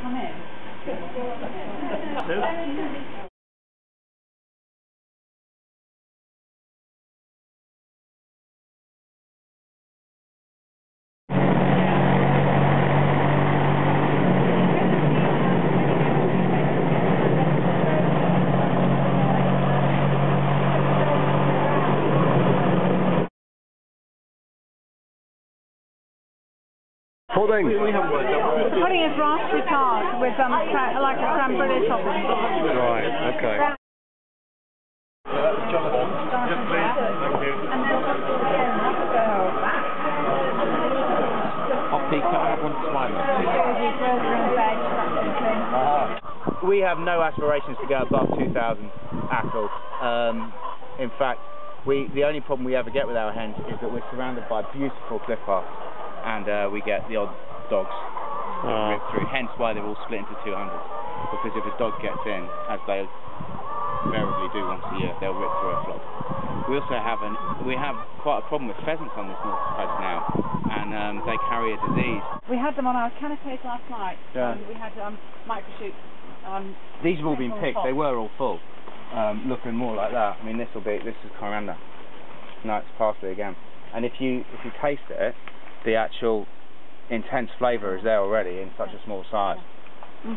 come in. Pudding. The pudding is raspberry tart with like a creme brulee topping. Right, okay. Jonathan. Yes, please. Thank you. Poppy, can I have one slime? We have no aspirations to go above 2,000 at all. In fact, the only problem we ever get with our hens is that we're surrounded by beautiful cliff paths, and we get the odd dogs rip through. Hence why they're all split into 200. Because if a dog gets in, as they invariably do once a year, they'll rip through a flock. We also have quite a problem with pheasants on this north coast now, and they carry a disease. We had them on our canopies last night. Yeah. And we had microshoots. These have all been picked. They were all full, looking more like that. I mean, this is coriander. No, it's parsley again. And if you taste it, the actual intense flavour is there already in such a small size.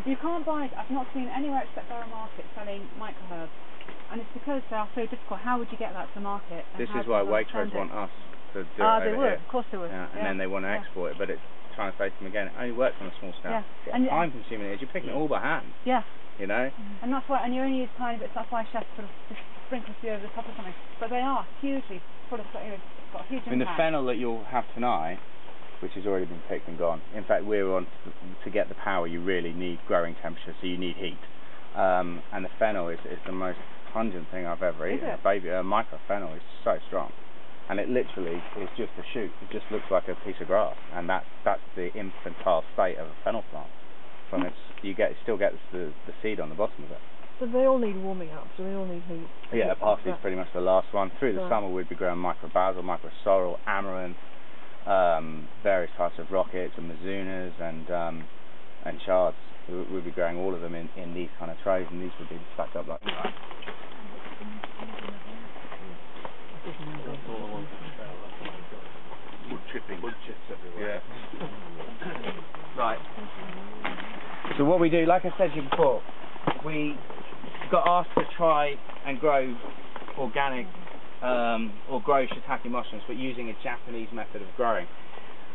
You can't buy it. I've not seen anywhere except Borough Market selling microherbs, and it's because they are so difficult. How would you get that to the market? This is why Waitrose want us to do it they over would. here. Of course they would. Yeah, and then they want to export it, but it's trying to say to them again, it only works on a small scale. Yeah. And time consuming it is. You're picking it all by hand. Yeah. You know. And that's why, and you only use tiny bits. That's why chefs sort of just sprinkle a few over the top of something. But they are hugely full of, got a huge impact. I mean, the fennel that you'll have tonight, which has already been picked and gone. In fact, we're on to get the power. You really need growing temperature, so you need heat. And the fennel is the most pungent thing I've ever eaten. Micro fennel is so strong, and it literally is just a shoot. It just looks like a piece of grass, and that's the infantile state of a fennel plant. From its, still get the seed on the bottom of it. So they all need warming up. So they all need heat. Yeah, parsley's pretty much the last one. Through the summer, we'd be growing micro basil, micro sorrel, amaranth. Various types of rockets and mizunas and chards. We'd be growing all of them in these kind of trays, and these would be stacked up like that. Wood chips everywhere. Yeah. Right. So what we do, like I said to you before, we got asked to try and grow organic or grow shiitake mushrooms, but using a Japanese method of growing,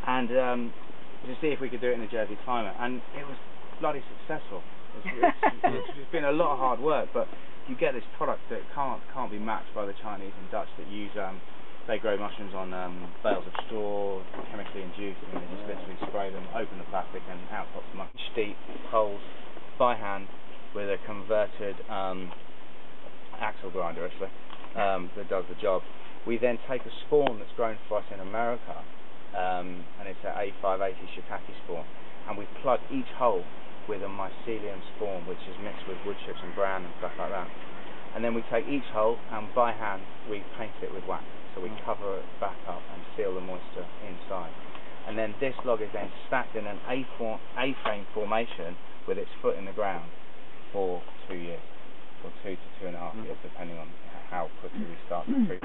and to see if we could do it in the Jersey climate, and it was bloody successful. It's been a lot of hard work, but you get this product that can't be matched by the Chinese and Dutch that use they grow mushrooms on bales of straw, chemically induced, and they just literally spray them, open the plastic, and out pops the mushroom. Deep holes by hand with a converted axle grinder, actually. That does the job. We then take a spawn that's grown for us in America, and it's an A580 shiitake spawn, and we plug each hole with a mycelium spawn, which is mixed with wood chips and bran and stuff like that. And then we take each hole, and by hand we paint it with wax, so we cover it back up and seal the moisture inside. And then this log is then stacked in an A-frame formation with its foot in the ground for 2 years, or 2 to 2.5 years, depending on how quickly we start to treat.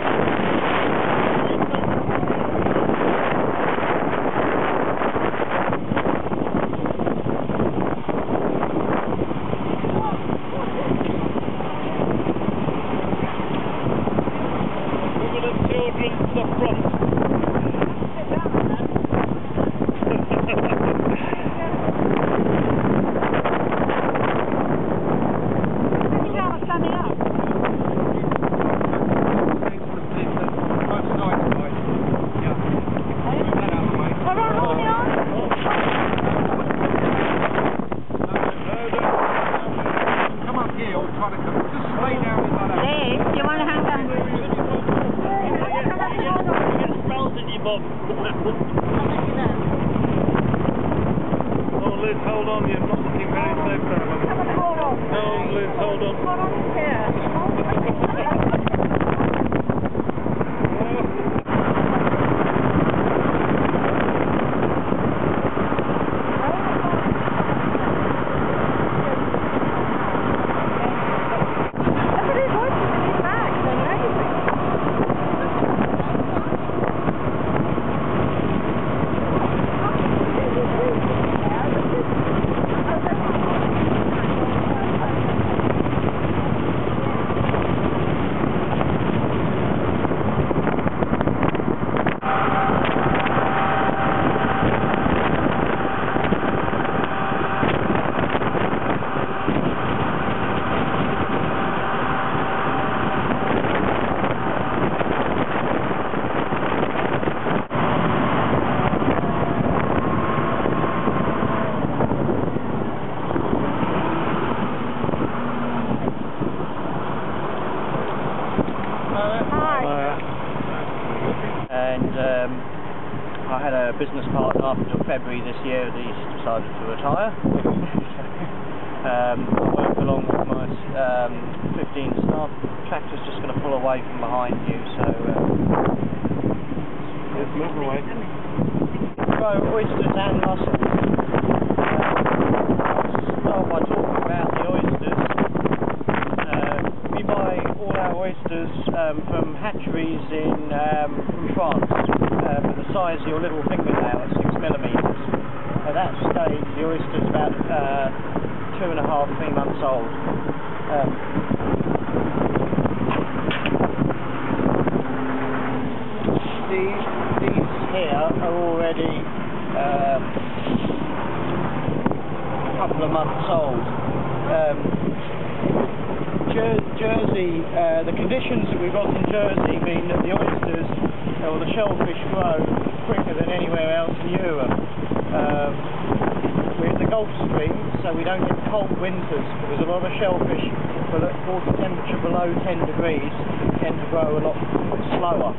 Women and children to the front. Oh, Liz, hold on, you're not looking very safe there. No, Liz, hold on. Hold on here. business partner up until February this year, he's decided to retire. I work along with my 15 staff. Tractor's just going to pull away from behind you, so Let's move away. grow oysters and mussels. I'll start by talking about the oysters. We buy all our oysters from hatcheries from France, with the size of your little fingernail at 6mm. At that stage, the oyster's about 2.5, 3 months old. These here are already a couple of months old. Jersey, the conditions that we've got in Jersey mean that the oysters or the shellfish grow quicker than anywhere else in Europe. We're in the Gulf Stream, so we don't get cold winters because a lot of shellfish, for the water temperature below 10 degrees, tend to grow a lot slower.